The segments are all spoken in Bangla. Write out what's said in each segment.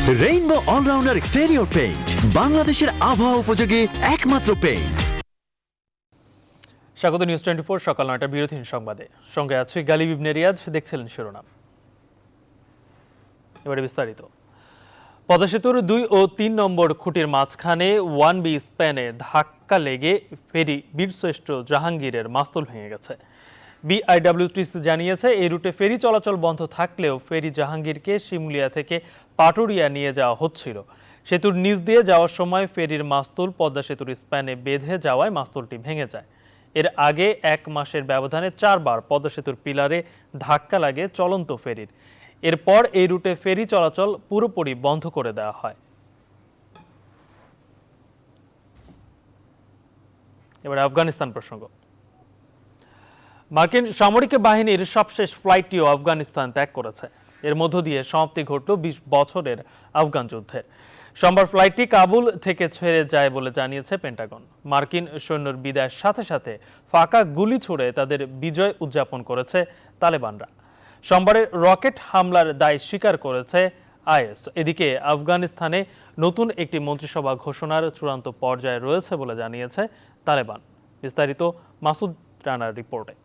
রেইনবো অলরাউন্ডার এক্সটেরিয়র পেইন্ট, বাংলাদেশের আবহাওয়া উপযোগী একমাত্র পেইন্ট। স্বাগত নিউজ 24 সকাল ৯টা বিরতিহীন সংবাদে, সঙ্গে আছি গালিব ইবনে রিয়াজ। দেখছিলেন শিরোনাম, এবারে বিস্তারিত। পদ্মা সেতুর ২ ও ৩ নম্বর খুঁটির মাঝখানে 1B স্প্যানে ধাক্কা লেগে ফেরি বীরশ্রেষ্ঠ জাহাঙ্গীরের মাস্তুল ভেঙে গেছে। বিআইডব্লিউটিসি জানিয়েছে, এই রুটে ফেরি চলাচল বন্ধ থাকলেও ফেরি জাহাঙ্গীরকে শিমুলিয়া থেকে পাটুরিয়া নিয়ে যাওয়া হচ্ছিল। সেতুর নিচ দিয়ে যাওয়ার সময় ফেরির মাস্তুল পদ্মা সেতুর স্প্যানে বেঁধে যাওয়ায় মাস্তুলটি ভেঙে যায়। এর আগে ১ মাসের ব্যবধানে ৪ বার পদ্মা সেতুর পিলারে ধাক্কা লাগে চলন্ত ফেরির। এরপর এই রুটে ফেরি চলাচল পুরোপুরি বন্ধ করে দেওয়া হয়। এবার আফগানিস্তান প্রসঙ্গ। মার্কিন সামরিক বাহিনীর সবশেষ ফ্লাইটটিও আফগানিস্তান ত্যাগ করেছে। এর মধ্য দিয়ে সমাপ্তি ঘটল ২০ বছরের আফগান যুদ্ধের। সোমবার ফ্লাইটটি কাবুল থেকে ছেড়ে যায় বলে জানিয়েছে পেন্টাগন। মার্কিন সৈন্যর বিদায়ের সাথে সাথে ফাঁকা গুলি ছুড়ে তাদের বিজয় উদযাপন করেছে তালেবানরা। সোমবারের রকেট হামলার দায় স্বীকার করেছে আইএস। এদিকে আফগানিস্তানে নতুন একটি মন্ত্রিসভা ঘোষণার চূড়ান্ত পর্যায়ে রয়েছে বলে জানিয়েছে তালেবান। বিস্তারিত মাসুদ রানার রিপোর্টে।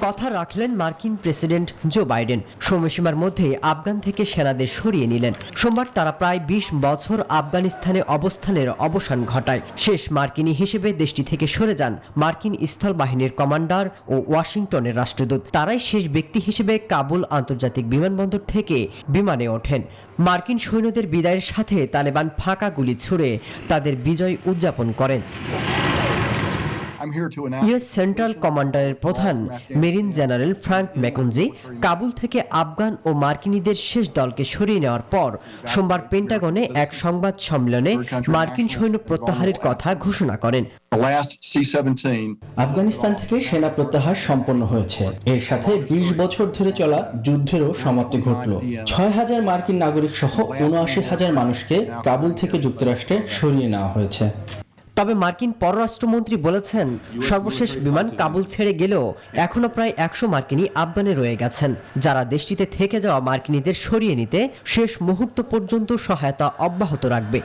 কথা রাখলেন মার্কিন প্রেসিডেন্ট জো বাইডেন। সময়সীমার মধ্যে আফগান থেকে সেনাদের সরিয়ে নিলেন। সোমবার তারা প্রায় ২০ বছর আফগানিস্তানে অবস্থানের অবসান ঘটায়। শেষ মার্কিনী হিসেবে দেশটি থেকে সরে যান মার্কিন স্থল বাহিনীর কমান্ডার ও ওয়াশিংটনের রাষ্ট্রদূত। তারাই শেষ ব্যক্তি হিসেবে কাবুল আন্তর্জাতিক বিমানবন্দর থেকে বিমানে ওঠেন। মার্কিন সৈন্যদের বিদায়ের সাথে তালেবান ফাঁকা গুলি ছুড়ে তাদের বিজয় উদযাপন করেন। ইউএস সেন্ট্রাল কমান্ডারের প্রধান মেরিন জেনারেল ফ্রাঙ্ক ম্যাকঞ্জি কাবুল থেকে আফগান ও মার্কিনীদের শেষ দলকে সরিয়ে নেওয়ার পর সোমবার পেন্টাগনে এক সংবাদ সম্মেলনে মার্কিন সৈন্য প্রত্যাহারের কথা ঘোষণা করেন। আফগানিস্তান থেকে সেনা প্রত্যাহার সম্পন্ন হয়েছে। এর সাথে ২০ বছর ধরে চলা যুদ্ধেরও সমাপ্তি ঘটল। ৬,০০০ মার্কিন নাগরিক সহ ৭৯,০০০ মানুষকে কাবুল থেকে যুক্তরাষ্ট্রে সরিয়ে নেওয়া হয়েছে। তবে মার্কিন পররাষ্ট্রমন্ত্রী বলেছেন, সর্বশেষ বিমান কাবুল ছেড়ে গেলেও এখনো প্রায় ১০০ মার্কিনী আফগানে রয়ে গেছেন, যারা দেশটিতে থেকে যাওয়া মার্কিনীদের সরিয়ে নিতে শেষ মুহূর্ত পর্যন্ত সহায়তা অব্যাহত রাখবে।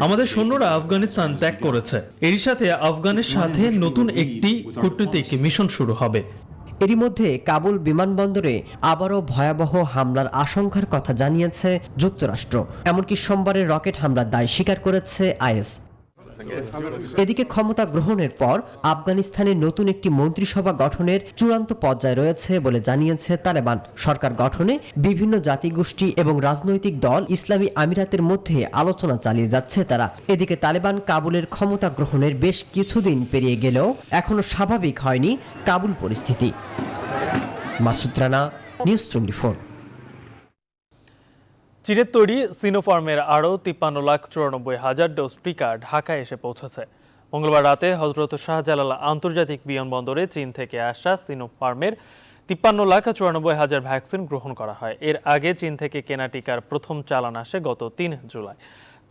আমাদের সৈন্যরা আফগানিস্তান ত্যাগ করেছে। এরই সাথে আফগানের সাথে নতুন একটি কূটনৈতিক মিশন শুরু হবে। এরই মধ্যে কাবুল বিমানবন্দরে আবারও ভয়াবহ হামলার আশঙ্কার কথা জানিয়েছে যুক্তরাষ্ট্র। এমনকি সোমবারের রকেট হামলার দায় স্বীকার করেছে আইএস। এদিকে ক্ষমতা গ্রহণের পর আফগানিস্তানে নতুন একটি মন্ত্রিসভা গঠনের চূড়ান্ত পর্যায়ে রয়েছে বলে জানিয়েছে তালেবান। সরকার গঠনে বিভিন্ন জাতিগোষ্ঠী এবং রাজনৈতিক দল ইসলামী আমিরাতের মধ্যে আলোচনা চালিয়ে যাচ্ছে তারা। এদিকে তালেবান কাবুলের ক্ষমতা গ্রহণের বেশ কিছুদিন পেরিয়ে গেলেও এখনো স্বাভাবিক হয়নি কাবুল পরিস্থিতি। মাসুদ রানা, নিউজ 24। চীনের তৈরি সিনোফার্মের আরও ৫৩,৯৪,০০০ ডোজ টিকা ঢাকায় এসে পৌঁছেছে। মঙ্গলবার রাতে হজরত শাহজালাল আন্তর্জাতিক বিমানবন্দরে চীন থেকে আসা সিনোফার্মের ৫৩,৯৪,০০০ ভ্যাকসিন গ্রহণ করা হয়। এর আগে চীন থেকে কেনা টিকার প্রথম চালান আসে গত ৩ জুলাই।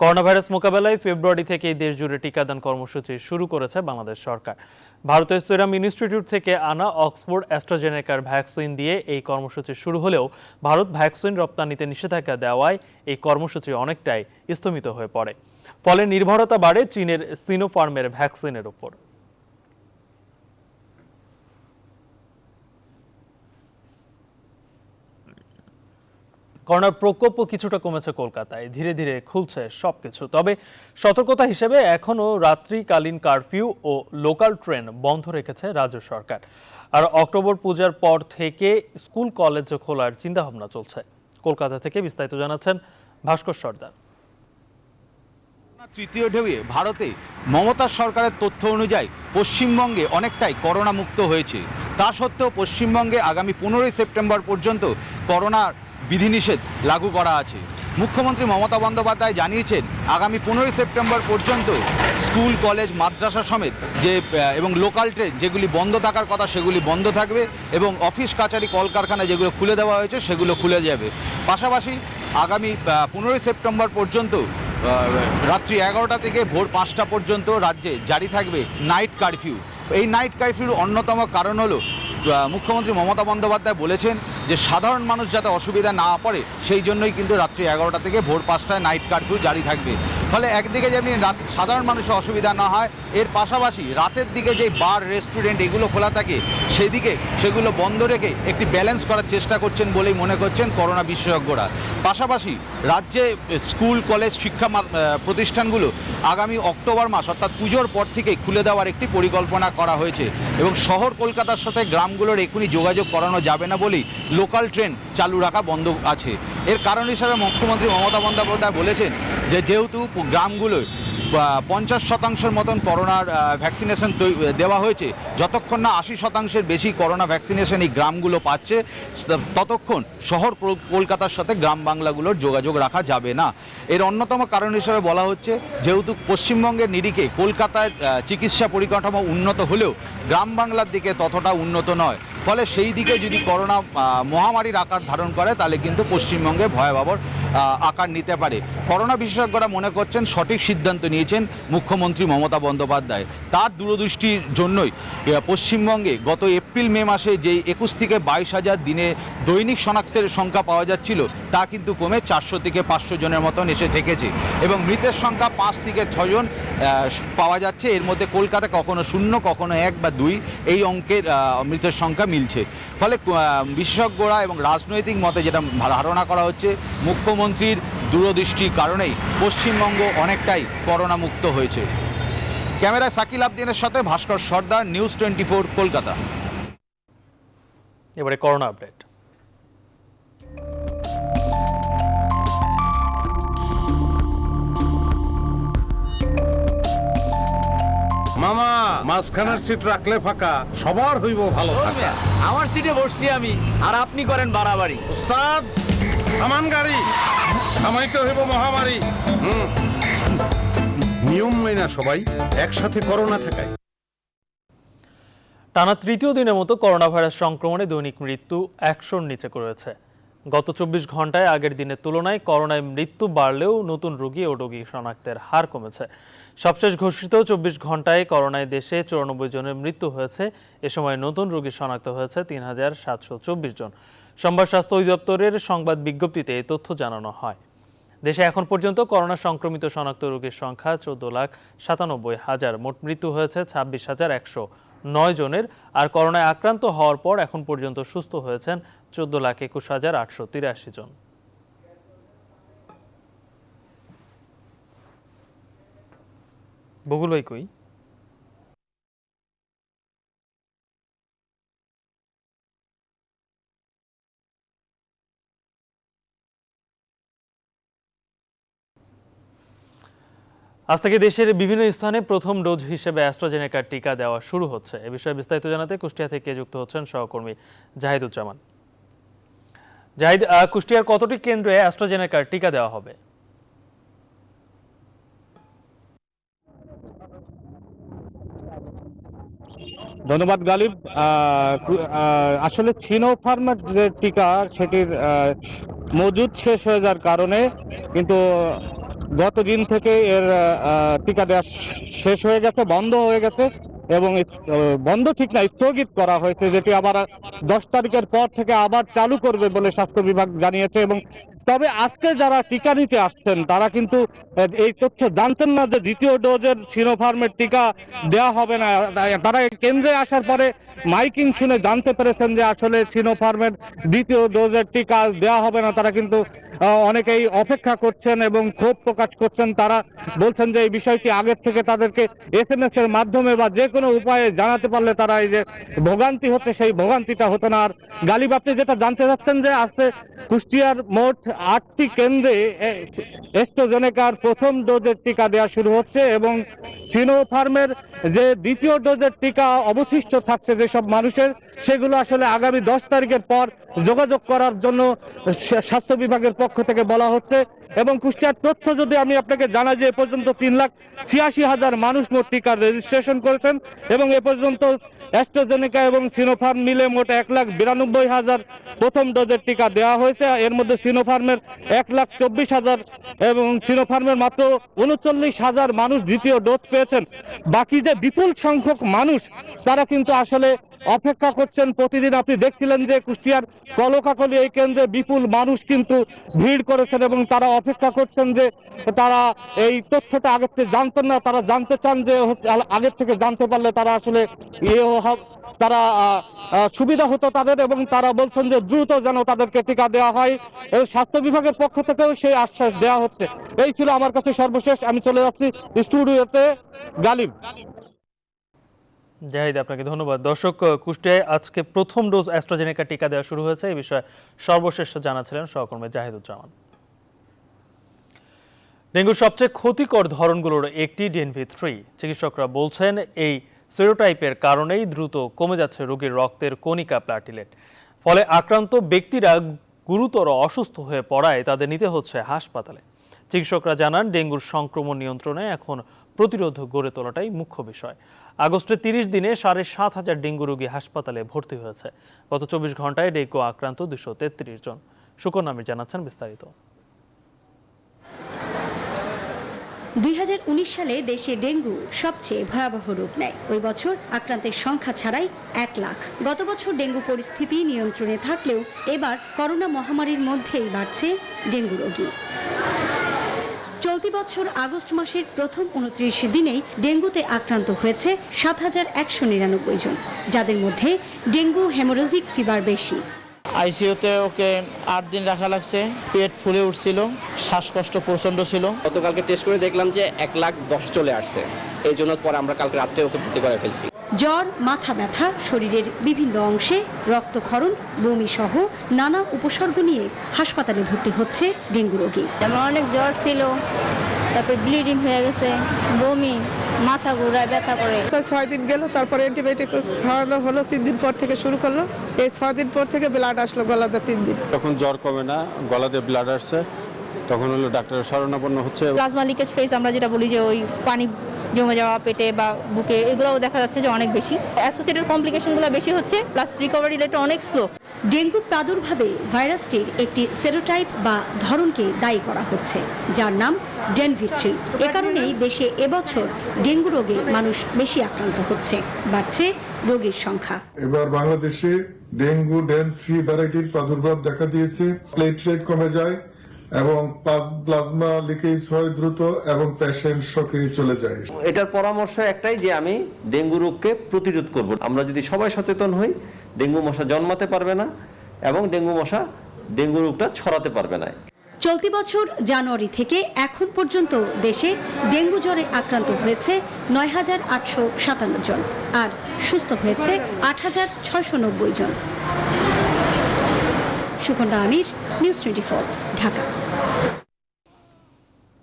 করোনা ভাইরাস মোকাবেলায় ফেব্রুয়ারি থেকে দেশ জুড়ে টিকাদান কর্মসূচি শুরু করেছে বাংলাদেশ সরকার। ভারতের সিরাম ইনস্টিটিউট থেকে আনা অক্সফোর্ড অ্যাস্ট্রাজেনেকার ভ্যাকসিন দিয়ে এই কর্মসূচি শুরু হলেও ভারত ভ্যাকসিন রপ্তানিতে নিষেধাজ্ঞা দেওয়ায় এই কর্মসূচি অনেকটাই স্থগিত হয়ে পড়ে। ফলে নির্ভরতা বাড়ে চীনের সিনোফার্মের ভ্যাকসিনের উপর। করোনার প্রকোপ কিছুটা কমেছে কলকাতায়, ধীরে ধীরে খুলছে সবকিছু। তবে সতর্কতা হিসেবে এখনও রাত্রিকালীন কারফিউ ও লোকাল ট্রেন বন্ধ রেখেছে রাজ্য সরকার। আর অক্টোবর পূজার পর থেকে স্কুল কলেজ খোলার চিন্তাভাবনা চলছে। কলকাতা থেকে বিস্তারিত জানাচ্ছেন ভাস্কর সর্দার। তৃতীয় ঢেউয়ে ভারতে মমতা সরকারের তথ্য অনুযায়ী পশ্চিমবঙ্গে অনেকটাই করোনা মুক্ত হয়েছে। তা সত্ত্বেও পশ্চিমবঙ্গে আগামী ১৫ই সেপ্টেম্বর পর্যন্ত করোনার বিধিনিষেধ লাগু করা আছে। মুখ্যমন্ত্রী মমতা বন্দ্যোপাধ্যায় জানিয়েছেন, আগামী 15ই সেপ্টেম্বর পর্যন্ত স্কুল কলেজ মাদ্রাসা সমেত এবং লোকাল ট্রেন যেগুলি বন্ধ থাকার কথা সেগুলি বন্ধ থাকবে এবং অফিস কাছারি কলকারখানা যেগুলো খুলে দেওয়া হয়েছে সেগুলো খুলে যাবে। পাশাপাশি আগামী 15ই সেপ্টেম্বর পর্যন্ত রাত্রি 11টা থেকে ভোর 5টা পর্যন্ত রাজ্যে জারি থাকবে নাইট কারফিউ। এই নাইট কারফিউর অন্যতম কারণ হলো মুখ্যমন্ত্রী মমতা বন্দ্যোপাধ্যায় বলেছেন যে সাধারণ মানুষ যাতে অসুবিধা না পড়ে সেই জন্যই কিন্তু রাত্রি 11টা থেকে ভোর 5টায় নাইট কারফিউ জারি থাকবে। ফলে একদিকে যেমনি সাধারণ মানুষের অসুবিধা না হয়, এর পাশাপাশি রাতের দিকে যে বার রেস্টুরেন্ট এগুলো খোলা থাকে সেদিকে সেগুলো বন্ধ রেখে একটি ব্যালেন্স করার চেষ্টা করছেন বলেই মনে করছেন করোনা বিশেষজ্ঞরা। পাশাপাশি রাজ্যে স্কুল কলেজ শিক্ষা প্রতিষ্ঠানগুলো আগামী অক্টোবর মাস অর্থাৎ পুজোর পর থেকেই খুলে দেওয়ার একটি পরিকল্পনা করা হয়েছে এবং শহর কলকাতার সাথে গ্রামগুলোর এখনই যোগাযোগ করানো যাবে না বলেই লোকাল ট্রেন চালু রাখা বন্ধ আছে। এর কারণ হিসাবে মুখ্যমন্ত্রী মমতা বন্দ্যোপাধ্যায় বলেছেন যে যেহেতু গ্রামগুলোয় 50% মতন করোনার ভ্যাকসিনেশন দেওয়া হয়েছে, যতক্ষণ না 80% বেশি করোনা ভ্যাকসিনেশন এই গ্রামগুলো পাচ্ছে ততক্ষণ শহর কলকাতার সাথে গ্রাম বাংলাগুলোর যোগাযোগ রাখা যাবে না। এর অন্যতম কারণ হিসেবে বলা হচ্ছে যেহেতু পশ্চিমবঙ্গের নিরিখে কলকাতায় চিকিৎসা পরিকাঠামো উন্নত হলেও গ্রাম বাংলার দিকে ততটা উন্নত নয়, ফলে সেই দিকে যদি করোনা মহামারীর আকার ধারণ করে তাহলে কিন্তু পশ্চিমবঙ্গে ভয়াবহ আকার নিতে পারে। করোনা বিশেষজ্ঞরা মনে করছেন সঠিক সিদ্ধান্ত নিয়েছেন মুখ্যমন্ত্রী মমতা বন্দ্যোপাধ্যায়। তার দূরদৃষ্টির জন্যই পশ্চিমবঙ্গে গত এপ্রিল মে মাসে যে 21 থেকে 22,000 দিনে দৈনিক শনাক্তের সংখ্যা পাওয়া যাচ্ছিল তা কিন্তু কমে 400 থেকে 500 জনের মতন এসে ঠেকেছে এবং মৃতের সংখ্যা 5 থেকে 6 জন পাওয়া যাচ্ছে। এর মধ্যে কলকাতা কখনো 0, কখনো 1 বা 2 এই অঙ্কের মৃতের সংখ্যা মিলছে। ফলে বিশেষজ্ঞরা এবং রাজনৈতিক মতে যেটা ধারণা করা হচ্ছে মুখ্যমন্ত্রীর দূরদৃষ্টির কারণেই পশ্চিমবঙ্গ অনেকটাই করোনা মুক্ত হয়েছে। ক্যামেরায় সাকিল আবদিনের সাথে ভাস্কর সর্দার, নিউজ 24 কলকাতা। এবারে করোনা আপডেট। মামা মাঝখানের সিট রাখলে ফাঁকা, সবার হইব ভালো থাকা। আমার সিটে বসছি আমি আর আপনি করেন বাড়াবাড়ি। উস্তাদ থামান গাড়ি, থামাইতে হইব মহামারী। নিয়ম মেনা সবাই একসাথে করোনা ঠেকায়। টানা তৃতীয় দিনের মতো করোনা ভাইরাস সংক্রমণে দৈনিক মৃত্যু 100-র নিচে করেছে। গত 24 ঘন্টায় আগের দিনের তুলনায় করোনায় মৃত্যু বাড়লেও নতুন রোগী ও রোগী শনাক্তের হার কমেছে। সবশেষ ঘোষিত 24 ঘন্টায় করোনায় দেশে 94 জনের মৃত্যু হয়েছে। এ সময় নতুন রোগী শনাক্ত হয়েছে 3,724 জন। সোমবার স্বাস্থ্য অধিদপ্তরের সংবাদ বিজ্ঞপ্তিতে এই তথ্য জানানো হয়। দেশে এখন পর্যন্ত করোনা সংক্রমিত শনাক্ত রোগীর সংখ্যা 14,97,000। মোট মৃত্যু হয়েছে 26,109 জনের। আর করোনায় আক্রান্ত হওয়ার পর এখন পর্যন্ত সুস্থ হয়েছেন 14,21,883 জন। বকুল ভাই কই? আজ থেকে দেশের বিভিন্ন স্থানে প্রথম ডোজ হিসেবে অ্যাস্ট্রাজেনেকার টিকা দেওয়া শুরু হচ্ছে। এ বিষয়ে বিস্তারিত জানাতে কুষ্টিয়া থেকে যুক্ত হচ্ছেন সহকর্মী জাহিদুজ্জামান। জাহিদ, কুষ্টিয়ার কতটি কেন্দ্রে অ্যাস্ট্রাজেনেকার টিকা দেওয়া হবে? ধন্যবাদ গালিব। আসলে সিনোফার্মের যে টিকা সেটির মজুদ শেষ হয়ে যাওয়ার কারণে কিন্তু গত দিন থেকে এর টিকা দেওয়া শেষ হয়ে গেছে, বন্ধ হয়ে গেছে এবং বন্ধ ঠিক না, স্থগিত করা হয়েছে, যেটি আবার 10 তারিখের পর থেকে আবার চালু করবে বলে স্বাস্থ্য বিভাগ জানিয়েছে। এবং তবে আজকে যারা টিকা নিতে আসছেন তারা কিন্তু এই তথ্য জানতেন না যে দ্বিতীয় ডোজের সিনোফার্মের টিকা দেওয়া হবে না। তারা কেন্দ্রে আসার পরে মাইকিং শুনে জানতে পেরেছেন যে আসলে সিনোফার্মের দ্বিতীয় ডোজের টিকা দেওয়া হবে না। তারা কিন্তু অনেকেই অপেক্ষা করছেন এবং ক্ষোভ প্রকাশ করছেন। তারা বলছেন যে এই বিষয়টি আগের থেকে তাদেরকে SMS এর মাধ্যমে বা যে কোনো উপায়ে জানাতে পারলে তারা এই যে ভোগান্তি হচ্ছে সেই ভোগান্তিটা হতো না। আর গালিব, আপনি যেটা জানতে চাচ্ছেন যে আজকে কুষ্টিয়ার মোট 8টি কেন্দ্রে অ্যাস্ট্রাজেনেকার প্রথম ডোজের টিকা দেওয়া শুরু হচ্ছে এবং সিনোফার্মের যে দ্বিতীয় ডোজের টিকা অবশিষ্ট থাকছে যেসব মানুষের, সেগুলো আসলে আগামী 10 তারিখের পর যোগাযোগ করার জন্য স্বাস্থ্য বিভাগের পক্ষ থেকে বলা হচ্ছে। এবং কুষ্টিয়ার তথ্য যদি আমি আপনাকে জানাই যে এ পর্যন্ত 3,86,000 মানুষ মোট টিকার রেজিস্ট্রেশন করেছেন এবং এ পর্যন্ত অ্যাস্ট্রাজেনেকা এবং সিনোফার্ম মিলে মোট 1,92,000 প্রথম ডোজের টিকা দেওয়া হয়েছে। এর মধ্যে সিনোফার্মের 1,24,000 এবং সিনোফার্মের মাত্র 39,000 মানুষ দ্বিতীয় ডোজ পেয়েছেন। বাকি যে বিপুল সংখ্যক মানুষ তারা কিন্তু আসলে অপেক্ষা করছেন। প্রতিদিন আপনি দেখছিলেন যে কুষ্টিয়ার কলকাকলি এই কেন্দ্রে বিপুল মানুষ কিন্তু ভিড় করেছেন এবং তারা অপেক্ষা করছেন যে তারা এই তথ্যটা আগের থেকে জানতেন না, তারা জানতে চান যে আগের থেকে জানতে পারলে তারা আসলে তারা সুবিধা হতো তাদের, এবং তারা বলছেন যে দ্রুত যেন তাদেরকে টিকা দেওয়া হয় এবং স্বাস্থ্য বিভাগের পক্ষ থেকেও সেই আশ্বাস দেওয়া হচ্ছে। এই ছিল আমার কাছে সর্বশেষ। আমি চলে যাচ্ছি স্টুডিওতে। গালিব। জাহিদ, আপনাকে ধন্যবাদ। দর্শক, কুষ্টিয়ায় আজকে প্রথম ডোজ অ্যাস্ট্রাজেনেকা টিকা দেওয়া শুরু হয়েছে, এই বিষয়ে সর্বশেষ জানাচ্ছিলেন সহকর্মী জাহিদুজ্জামান। ডেঙ্গুর সবচেয়ে ক্ষতিকর ধরনগুলোর একটি DNV3। চিকিৎসকরা বলছেন এই সেরোটাইপের কারণেই দ্রুত কমে যাচ্ছে রোগীর রক্তের কণিকা প্লাটিলেট। ফলে আক্রান্ত ব্যক্তিরা গুরুতর অসুস্থ হয়ে পড়ায় তাদের নিতে হচ্ছে হাসপাতালে। চিকিৎসকরা জানান, ডেঙ্গুর সংক্রমণ নিয়ন্ত্রণে এখন প্রতিরোধ গড়ে তোলাটাই মুখ্য বিষয়। আগস্টে 30 দিনে 7,500 ডেঙ্গু রোগী হাসপাতালে ভর্তি হয়েছে। গত 24 ঘন্টায় ডেঙ্গু আক্রান্ত 233 জন। শুকন আমির জানাচ্ছেন বিস্তারিত। 2019 সালে দেশে ডেঙ্গু সবচেয়ে ভয়াবহ রূপ নেয়। ওই বছর আক্রান্তের সংখ্যা ছাড়াই 1 লাখ। গত বছর ডেঙ্গু পরিস্থিতি নিয়ন্ত্রণে থাকলেও এবার করোনা মহামারীর মধ্যেই বাড়ছে ডেঙ্গু রোগী। চলতি বছর আগস্ট মাসের প্রথম 29 দিনেই ডেঙ্গুতে আক্রান্ত হয়েছে 7,199 জন, যাদের মধ্যে ডেঙ্গু হেমোরেজিক ফিভার বেশি। আইসিইউতে ওকে 8 দিন রাখা লাগছে। পেট ফুলে উঠছিল, শ্বাসকষ্ট প্রচন্ড ছিল। গতকালকে টেস্ট করে দেখলাম যে 1,10,000 চলে আসছে। এই জন্য পরে আমরা কালকে রাত্রে ওকে ভর্তি করে ফেলছি। জ্বর, মাথা ব্যথা, শরীরের বিভিন্ন অংশে রক্তক্ষরণ, বমি সহ নানা উপসর্গ নিয়ে হাসপাতালে ভর্তি হচ্ছে ডেঙ্গু রোগী। আমার অনেক জ্বর ছিল, তারপর ব্লিডিং হয়ে গেছে, বমি, মাথা ঘুরায়, ব্যথা করে। 6 দিন গেল, তারপরে অ্যান্টিবায়োটিক খাওয়ানো হলো। 3 দিন পর থেকে শুরু করলো। এই 6 দিন পর থেকে ব্লাড আসলো গলাতে। 3 দিন তখন জ্বর কমে না, গলাতে ব্লাড আসছে, তখন হলো ডাক্তারের শরণাপন্ন হচ্ছে। প্লাজমা লিকেজ ফেজ আমরা যেটা বলি, যে ওই পানি জমে যাওয়া পেটে বা বুকে, এগুলোও দেখা যাচ্ছে যে অনেক বেশি। অ্যাসোসিয়েটেড কমপ্লিকেশনগুলো বেশি হচ্ছে, প্লাস রিকভারি রেট অনেক স্লো। ডেঙ্গু প্রাদুর্ভাবে ভাইরাসটির একটি সেরোটাইপ বা ধরনকে দায়ী করা হচ্ছে, যার নাম DNV3। এ কারণেই দেশে এবছর ডেঙ্গু রোগে মানুষ বেশি আক্রান্ত হচ্ছে, বাড়ছে রোগীর সংখ্যা। এবার বাংলাদেশে ডেঙ্গু DEN3 ভ্যারাইটির প্রাদুর্ভাব দেখা দিয়েছে। প্লেটলেট কমে যায় এবং প্লাজমা লিকেজ হয় দ্রুত এবং পেশেন্ট শকে চলে যায়। এটার পরামর্শ একটাই, যে আমি ডেঙ্গু রোগকে প্রতিরোধ করব। আমরা যদি সবাই সচেতন হই, ডেঙ্গু মশা জন্মাতে পারবে না এবং ডেঙ্গু রোগটা ছড়াতে পারবে না। চলতি বছর জানুয়ারি থেকে এখন পর্যন্ত দেশে ডেঙ্গু জ্বরে আক্রান্ত হয়েছে 9,857 জন, আর সুস্থ হয়েছে 8,690 জন। সুকন্যা আমির, নিউজ 24, ঢাকা।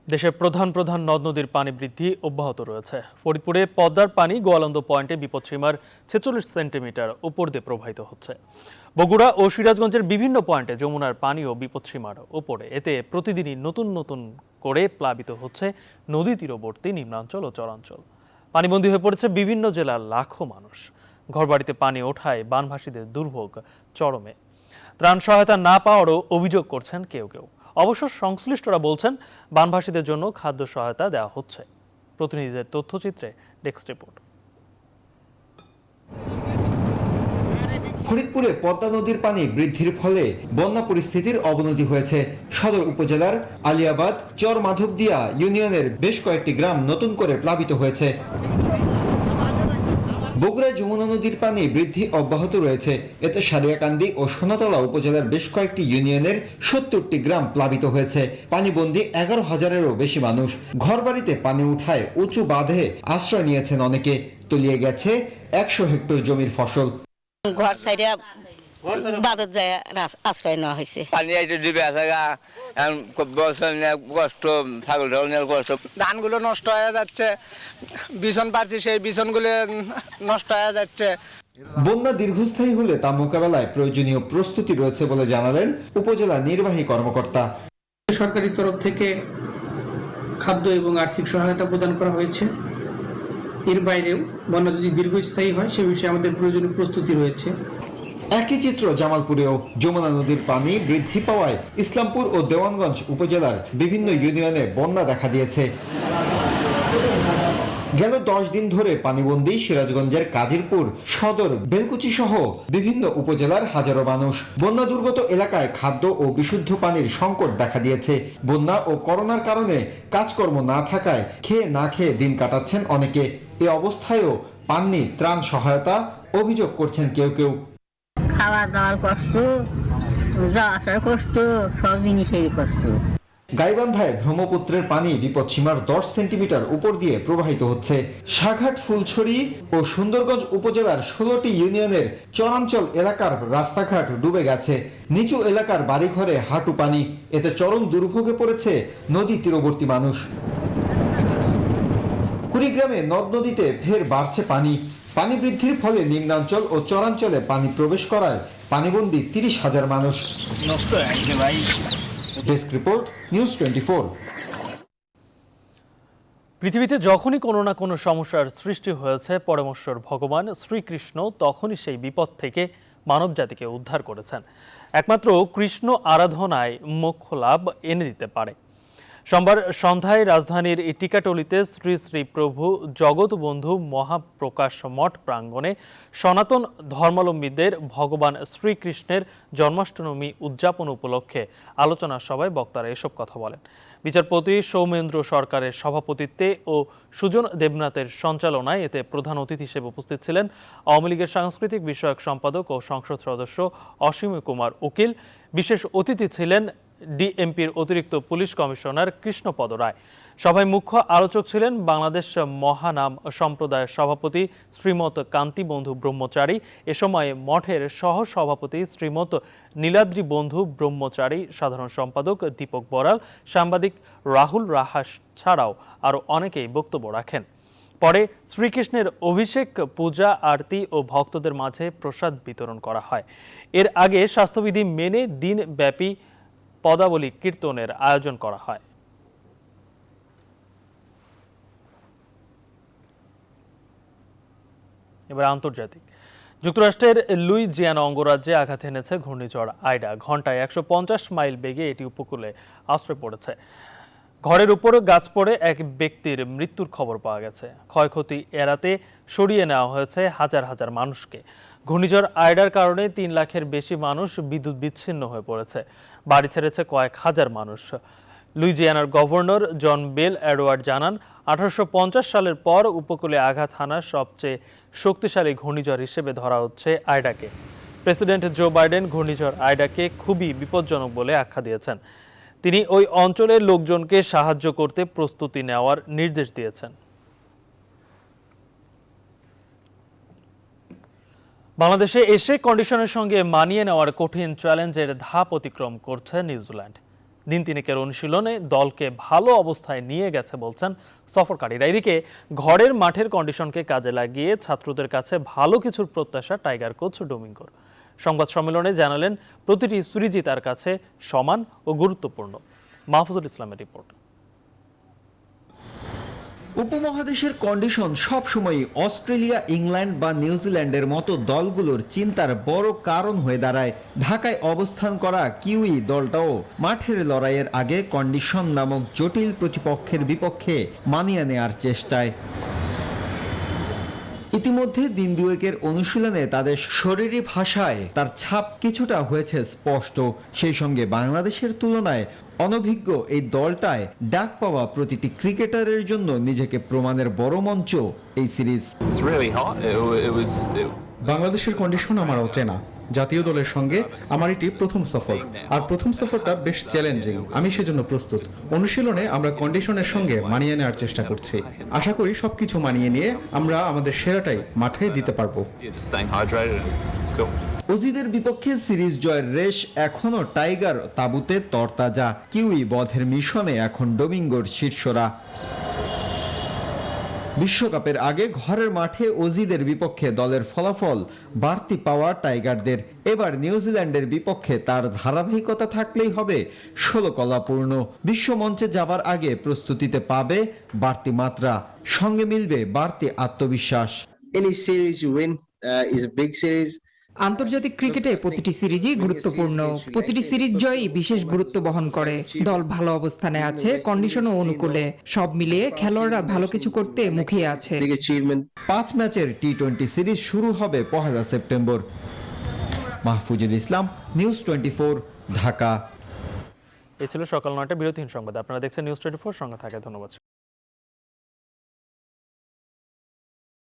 দেশের প্রধান নদ নদীর পানি বৃদ্ধি অব্যাহত রয়েছে। ফরিদপুরে পদ্মার পানি গোয়ালন্দ পয়েন্টে বিপদসীমার 46 সেন্টিমিটার উপর দিয়ে প্রবাহিত হচ্ছে। বগুড়া ও সিরাজগঞ্জের বিভিন্ন পয়েন্টে যমুনার পানিও বিপদসীমার উপরে। এতে প্রতিদিনই নতুন করে প্লাবিত হচ্ছে নদী তীরবর্তী নিম্নাঞ্চল ও চরাঞ্চল। পানিবন্দী হয়ে পড়েছে বিভিন্ন জেলার লাখো মানুষ। ঘরবাড়িতে পানি ওঠায় বানভাসীদের দুর্ভোগ চরমে। ত্রাণ সহায়তা না পাওয়ারও অভিযোগ করছেন কেউ। অবশ্য সংশ্লিষ্টরা বলছেন, বানভাসীদের জন্য খাদ্য সহায়তা দেওয়া হচ্ছে। প্রতিনিধিদের তথ্যচিত্রে ডেস্ক রিপোর্ট। ফরিদপুরে পদ্মা নদীর পানি বৃদ্ধির ফলে বন্যা পরিস্থিতির অবনতি হয়েছে। সদর উপজেলার আলিয়াবাদ, চর মাধবদিয়া ইউনিয়নের বেশ কয়েকটি গ্রাম নতুন করে প্লাবিত হয়েছে। বগুড়ায় যমুনা নদীর পানি বৃদ্ধি অব্যাহত রয়েছে। এতে সারিয়াকান্দি ও সোনাতলা উপজেলার বেশ কয়েকটি ইউনিয়নের 70টি গ্রাম প্লাবিত হয়েছে। পানিবন্দী 11,000-এরও বেশি মানুষ। ঘরবাড়িতে পানি উঠায় উঁচু বাঁধে আশ্রয় নিয়েছেন অনেকে। তলিয়ে গেছে 100 হেক্টর জমির ফসল। ঘর সাইডে বাদত যায় আশ্রয় নেওয়া হয়েছে। পানি ডুবে আছে, কষ্ট, ছাগল কষ্ট। ধানগুলো নষ্ট হয়ে যাচ্ছে, বিছন পারছি, সেই বিছনগুলো নষ্ট হয়ে যাচ্ছে। বন্যা দীর্ঘস্থায়ী হলে তা মোকাবেলায় প্রয়োজনীয় প্রস্তুতি রয়েছে বলে জানালেন উপজেলা নির্বাহী কর্মকর্তা। সরকারি তরফ থেকে খাদ্য এবং আর্থিক সহায়তা প্রদান করা হয়েছে। এর বাইরেও বন্যা যদি দীর্ঘস্থায়ী হয় সে বিষয়ে আমাদের প্রয়োজনীয় প্রস্তুতি রয়েছে। একই চিত্র জামালপুরেও। যমুনা নদীর পানি বৃদ্ধি পাওয়ায় ইসলামপুর ও দেওয়ানগঞ্জ উপজেলার বিভিন্ন ইউনিয়নে বন্যা দেখা দিয়েছে। গেল 10 দিন ধরে পানিবন্দী সিরাজগঞ্জের কাজিরপুর সদর বেলকুচি সহ বিভিন্ন উপজেলার হাজারো মানুষ। বন্যা দুর্গত এলাকায় খাদ্য ও বিশুদ্ধ পানির সংকট দেখা দিয়েছে। বন্যা ও করোনার কারণে কাজকর্ম না থাকায় খেয়ে না খেয়ে দিন কাটাচ্ছেন অনেকে। এ অবস্থায়ও পাননি ত্রাণ সহায়তা, অভিযোগ করছেন কেউ কেউ। খাওয়া দাওয়ার কষ্ট, যা আসার কষ্ট, সব জিনিসেরই কষ্ট। গাইবান্ধায় ব্রহ্মপুত্রের পানি বিপদসীমার 10 সেন্টিমিটার উপর দিয়ে প্রবাহিত হচ্ছে। সাঘাট, ফুলছড়ি ও সুন্দরগঞ্জ উপজেলার 16টি ইউনিয়নের চরাঞ্চল এলাকার রাস্তাঘাট ডুবে গেছে। নিচু এলাকার বাড়িঘরে হাঁটু পানি। এতে চরম দুর্ভোগে পড়েছে নদী তীরবর্তী মানুষ। কুড়িগ্রামে নদ নদীতে ফের বাড়ছে পানি। পানি বৃদ্ধির ফলে নিম্নাঞ্চল ও চরাঞ্চলে পানি প্রবেশ করায় পানিবন্দী 30,000 মানুষ। Desk report, news 24। পৃথিবীতে যখনই কোনো না কোনো সমস্যার সৃষ্টি হয়েছে, পরমেশ্বর ভগবান শ্রীকৃষ্ণ তখনই সেই বিপদ থেকে মানব জাতিকে উদ্ধার করেছেন। একমাত্র কৃষ্ণ আরাধনায় মোক্ষ লাভ এনে দিতে পারে। সোমবার সন্ধ্যায় রাজধানীর টিকাটলিতে শ্রী শ্রী প্রভু জগৎবন্ধু মহাপ্রকাশ মঠ প্রাঙ্গণে সনাতন ধর্মাবলম্বীদের ভগবান শ্রীকৃষ্ণের জন্মাষ্টমী উদযাপন উপলক্ষে আলোচনা সভায় বক্তারা এসব কথা বলেন। বিচারপতি সৌমেন্দ্র সরকারের সভাপতিত্বে ও সুজন দেবনাথের সঞ্চালনায় এতে প্রধান অতিথি হিসেবে উপস্থিত ছিলেন আওয়ামী লীগের সাংস্কৃতিক বিষয়ক সম্পাদক ও সংসদ সদস্য অসীম কুমার উকিল। বিশেষ অতিথি ছিলেন ডিএমপির অতিরিক্ত পুলিশ কমিশনার কৃষ্ণপদ রায়। সভায় মুখ্য আলোচক ছিলেন বাংলাদেশ মহানাম সম্প্রদায়ের সভাপতি শ্রীমত কান্তিবন্ধু ব্রহ্মচারী। এ সময় মঠের সহ সভাপতি শ্রীমত নীলাদ্রি বন্ধু ব্রহ্মচারী, সাধারণ সম্পাদক দীপক বড়াল, সাংবাদিক রাহুল রাহাস ছাড়াও আরও অনেকেই বক্তব্য রাখেন। পরে শ্রীকৃষ্ণের অভিষেক, পূজা, আরতি ও ভক্তদের মাঝে প্রসাদ বিতরণ করা হয়। এর আগে স্বাস্থ্যবিধি মেনে দিনব্যাপী পদাবলী কীর্তনের আয়োজন করা হয়। এবার আন্তর্জাতিক। যুক্তরাষ্ট্রের লুইজিয়ানা অঙ্গরাজ্যে আঘাত এনেছে ঘূর্ণিঝড় আইডা। ঘন্টায় 150 মাইল বেগে এটি উপকূলে আশ্রয় পড়েছে। ঘরের উপর গাছ পড়ে এক ব্যক্তির মৃত্যুর খবর পাওয়া গেছে। ক্ষয়ক্ষতি এড়াতে সরিয়ে নেওয়া হয়েছে হাজার হাজার মানুষকে। ঘূর্ণিঝড় আইডার কারণে 3 লাখের বেশি মানুষ বিদ্যুৎ বিচ্ছিন্ন হয়ে পড়েছে। বাড়ি ছেড়েছে কয়েক হাজার মানুষ। লুইজিয়ানার গভর্নর জন বেল এডওয়ার্ড জানান, 1850 সালের পর উপকূলে আঘাত হানা সবচেয়ে শক্তিশালী ঘূর্ণিঝড় হিসেবে ধরা হচ্ছে আইডাকে। প্রেসিডেন্ট জো বাইডেন ঘূর্ণিঝড় আইডাকে খুবই বিপজ্জনক বলে আখ্যা দিয়েছেন। তিনি ওই অঞ্চলের লোকজনকে সাহায্য করতে প্রস্তুতি নেওয়ার নির্দেশ দিয়েছেন। বাংলাদেশে এসে কন্ডিশনের সঙ্গে মানিয়ে নেওয়ার কঠিন চ্যালেঞ্জের ধাপ অতিক্রম করছে নিউজিল্যান্ড। দিন তিনেকের অনুশীলনে দলকে ভালো অবস্থায় নিয়ে গেছে বলছেন সফরকারীরা। এদিকে ঘরের মাঠের কন্ডিশনকে কাজে লাগিয়ে ছাত্রদের কাছে ভালো কিছুর প্রত্যাশা টাইগার কোচ ডোমিঙ্গোর। সংবাদ সম্মেলনে জানালেন, প্রতিটি সিরিজই তার কাছে সমান ও গুরুত্বপূর্ণ। মাহফুজুল ইসলামের রিপোর্ট। উপমহাদেশের কন্ডিশন সবসময়ই অস্ট্রেলিয়া, ইংল্যান্ড বা নিউজিল্যান্ডের মতো দলগুলোর চিন্তার বড় কারণ হয়ে দাঁড়ায়। ঢাকায় অবস্থান করা কিউই দলটাও মাঠের লড়াইয়ের আগে কন্ডিশন নামক জটিল প্রতিপক্ষের বিপক্ষে মানিয়ে নেয়ার চেষ্টায়। ইতিমধ্যে দিন দুয়েকের অনুশীলনে তাদের শরীরী ভাষায় তার ছাপ কিছুটা হয়েছে স্পষ্ট। সেই সঙ্গে বাংলাদেশের তুলনায় অনভিজ্ঞ এই দলটায় ডাক পাওয়া প্রতিটি ক্রিকেটারের জন্য নিজেকে প্রমাণের বড় মঞ্চ এই সিরিজ। বাংলাদেশের কন্ডিশন আমার অচেনা। জাতীয় দলের সঙ্গে আমার এটি প্রথম সফর, আর প্রথম সফরটা বেশ চ্যালেঞ্জিং। আমি সেজন্য প্রস্তুত। অনুশীলনে আমরা কন্ডিশনের সঙ্গে মানিয়ে নেওয়ার চেষ্টা করছি। আশা করি সবকিছু মানিয়ে নিয়ে আমরা আমাদের সেরাটাই মাঠে দিতে পারবো। অজিদের বিপক্ষে সিরিজ জয়ের রেশ এখনো টাইগার তাবুতে তরতাজা। কিউই বধের মিশনে এখন ডোমিঙ্গোর শীর্ষরা। বিশ্বকাপের আগে ঘরের মাঠে অজিদের বিপক্ষে দলের ফলাফল বাড়তি পাওয়া টাইগারদের। এবার নিউজিল্যান্ডের বিপক্ষে তার ধারাবাহিকতা থাকলেই হবে 16 কলাপূর্ণ। বিশ্বমঞ্চে যাবার আগে প্রস্তুতিতে পাবে বাড়তি মাত্রা, সঙ্গে মিলবে বাড়তি আত্মবিশ্বাস। Any series you win is a big series. আন্তর্জাতিক ক্রিকেটে প্রতিটি সিরিজই গুরুত্বপূর্ণ, প্রতিটি সিরিজ জয়ই বিশেষ গুরুত্ব বহন করে। দল ভালো অবস্থানে আছে, কন্ডিশনও অনুকূলে, সব মিলিয়ে খেলোয়াড়রা ভালো কিছু করতে মুখিয়ে আছে। 5 ম্যাচের টি-20 সিরিজ শুরু হবে 1 সেপ্টেম্বর। মাহফুজুল ইসলাম, নিউজ 24, ঢাকা। এই ছিল সকাল 9টায় বিরতিহীন সংবাদ। আপনারা দেখছেন নিউজ 24, সঙ্গে থাকে ধন্যবাদ।